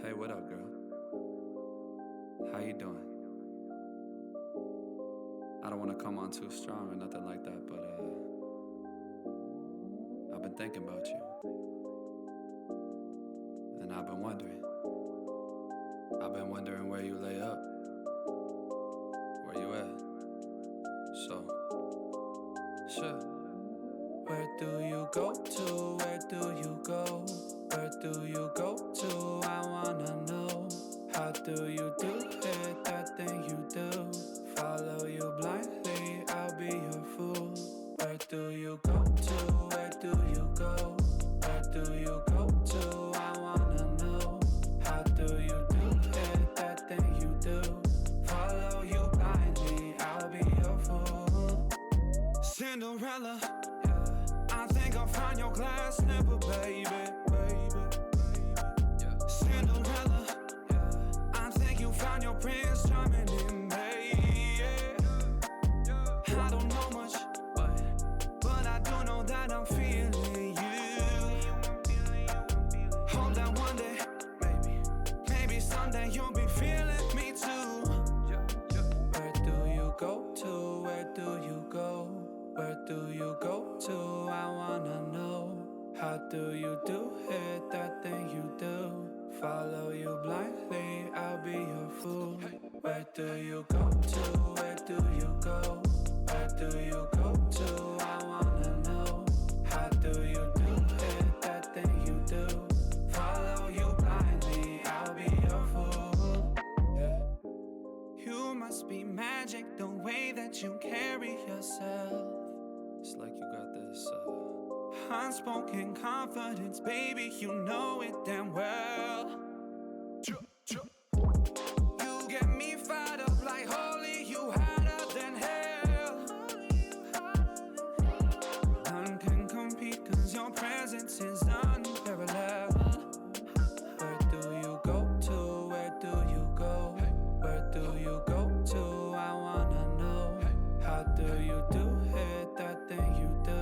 Hey, what up, girl? How you doing? I don't want to come on too strong or nothing like that, but I've been thinking about you. And I've been wondering where you lay up. Where you at? So, sure. Where do you go to? Where do you go? Where do you go to? I wanna know. How do you do it? That thing you do. Follow you blindly, I'll be your fool. Where do you go to? Where do you go? Where do you go to? I wanna know. How do you do it? That thing you do. Follow you blindly, I'll be your fool. Cinderella, I think I'll find your glass slipper, baby. Cinderella, I think you found your prince charming in me. I don't know much, but I do know that I'm feeling you. Hope that one day, maybe someday you'll be feeling me too. Where do you go to? Where do you go? Where do you go to? I wanna know. How do you do it? That thing you do. Follow you blindly, I'll be your fool. Where do you go to? Where do you go? Where do you go to? I wanna know. How do you do it? That thing you do. Follow you blindly, I'll be your fool. You must be magic, the way that you carry yourself. It's like you got this unspoken confidence, baby, you know it damn well. You get me fired up like holy, you hotter than hell. None can compete cause your presence is unparalleled. Where do you go to? Where do you go? Where do you go to? I wanna know. How do you do it? That thing you do.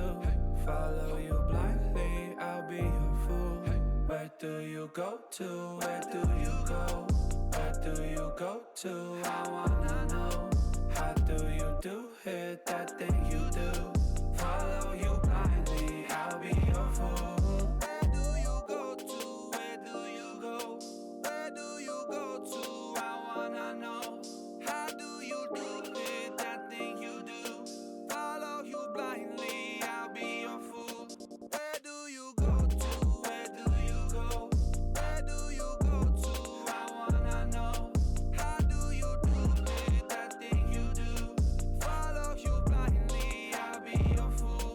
Follow you blindly, I'll be your fool. Where do you go to? Where do you go? Where do you go to? I wanna know. How do you do it? That thing you do. Follow you blindly, I'll be your fool. Where do you go to? Where do you go? Where do you go to? I wanna know. How do you do it? That thing you do. Follow you blindly, I'll be your fool. Where do you go to? Where do you go? Where do you go to? I wanna know. How do you do it? That thing you do. Follow you blindly, I'll be your fool.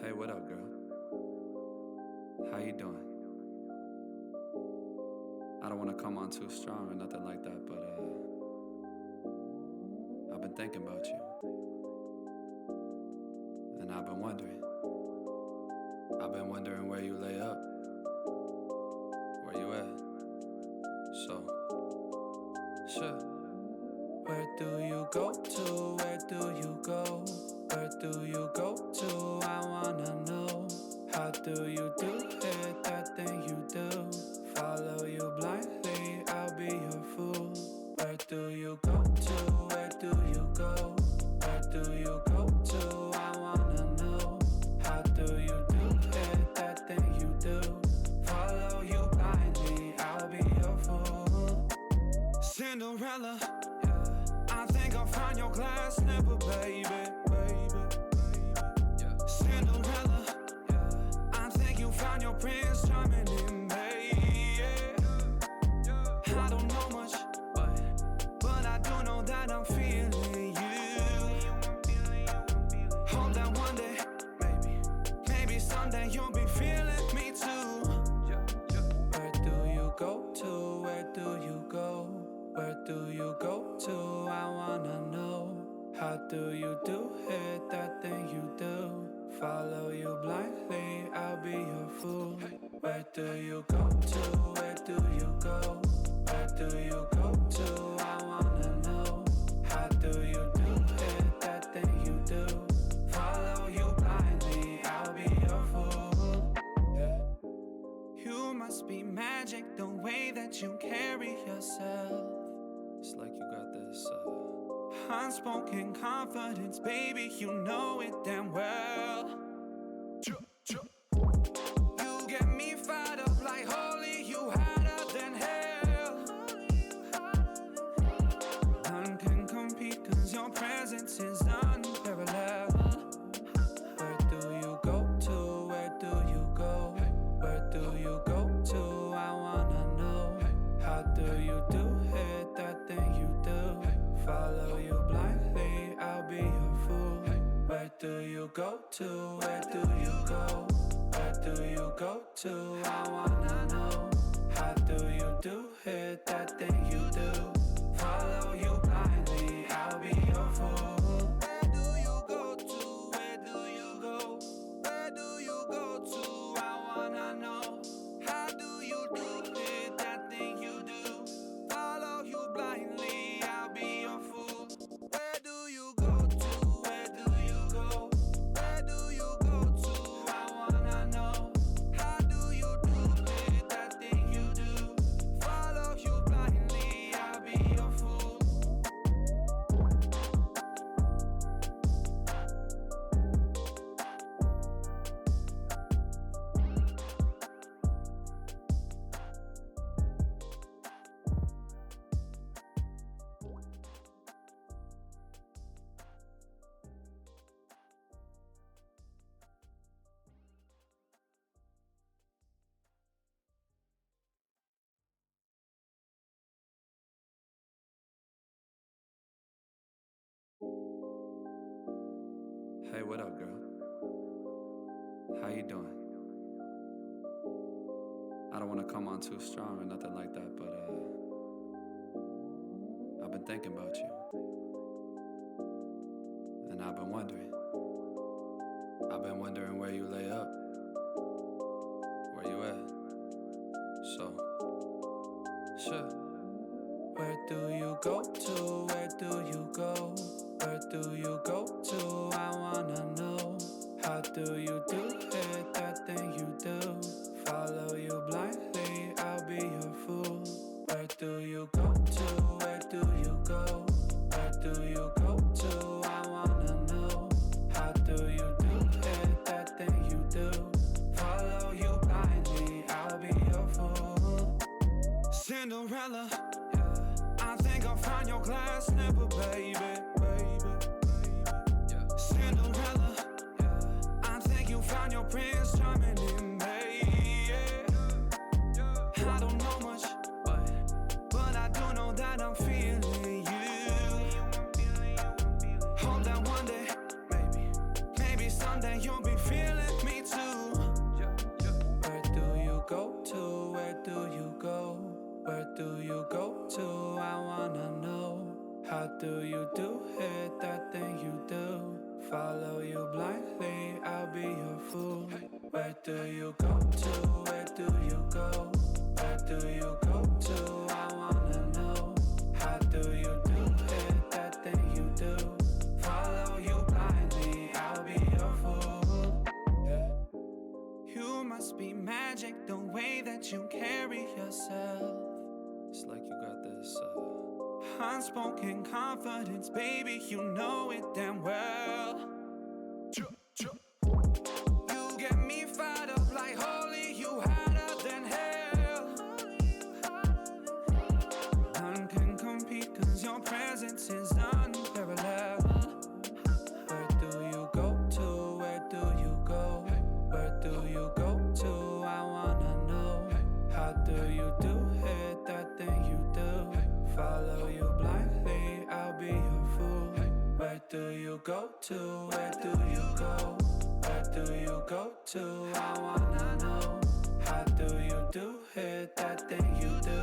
Hey, what up, girl? How you doing? I don't want to come on too strong or nothing like that, but I've been thinking about you. And I've been wondering where you lay up. Where you at? So, sure. Where do you go to? Where do you go? Where do you go to? I wanna know. How do you do it? That thing you do. Follow you blindly, I'll be your fool. Where do you go to? Where do you go? Where do you go to? I wanna know. How do you do it? That thing you do. Follow you blindly, I'll be your fool. Cinderella, I think I'll find your glass slipper, baby. Cinderella, I think you found your prince charming in me. I don't know much, but I do know that I'm feeling you. Hope that one day, maybe someday you'll be feeling do you go to? I wanna know. How do you do it, that thing you do? Follow you blindly, I'll be your fool. Where do you go to? Where do you go? Where do you go to? I wanna know. How do you do it, that thing you do? Follow you blindly, I'll be your fool. You must be magic, the way that you carry yourself. It's like you got this unspoken confidence, baby, you know it damn well. You get me fired up like holy, you hotter than hell. None can compete, cause your presence is unparalleled. Where do you go to? Where do you go? Where do you go to? I wanna know. How do you do it, that thing you do? Follow you blindly, I'll be your fool. Where do you go to? Where do you go? Where do you go to? I wanna know. How do you do it, that thing you do? Follow you blindly, I'll be your fool. Where do you go to? Where do you go? Where do you go to? I wanna know. How do you do it, that thing you do? Follow you blindly, I'll be your fool. Where do you go to? Where do you go? Where do you go to? I wanna know. How do you do it, that thing you do? Follow you blindly, I'll be your fool. Hey, what up, girl? How you doing? I don't want to come on too strong or nothing like that, but I've been thinking about you. And I've been wondering where you lay up. Where you at? So, sure. Where do you go to? Where do you go? Where do you go to? I wanna know. How do you do it, that thing you do? Follow you blindly, I'll be your fool. Where do you go to? Where do you go? Where do you go to? I wanna know. How do you do it, that thing you do? Follow you blindly, I'll be your fool. Cinderella, I think I'll find your glass slipper, baby. Cinderella, I think you found your prince charming in me. I don't know much, but I do know that I'm feeling you. Hope that one day, maybe someday you'll be feeling me too. Where do you go to? Where do you go? Where do you go to? I wanna know. How do you do it, that thing you do? Follow you blindly, I'll be your fool. Where do you go to? Where do you go? Where do you go to? I wanna know. How do you do it, that thing you do? Follow you blindly, I'll be your fool. You must be magic, the way that you carry yourself. It's like you got this unspoken confidence, baby, you know it damn well. You get me fired up like holy, you hotter than hell. None can compete, cause your presence is unparalleled. Where do you go to? Where do you go? Where do you go to? I wanna know. How do you do it, that thing you do? Follow you blindly, I'll be your fool. Where do you go to? Where do you go? Where do you go to? I wanna know. How do you do it, that thing you do?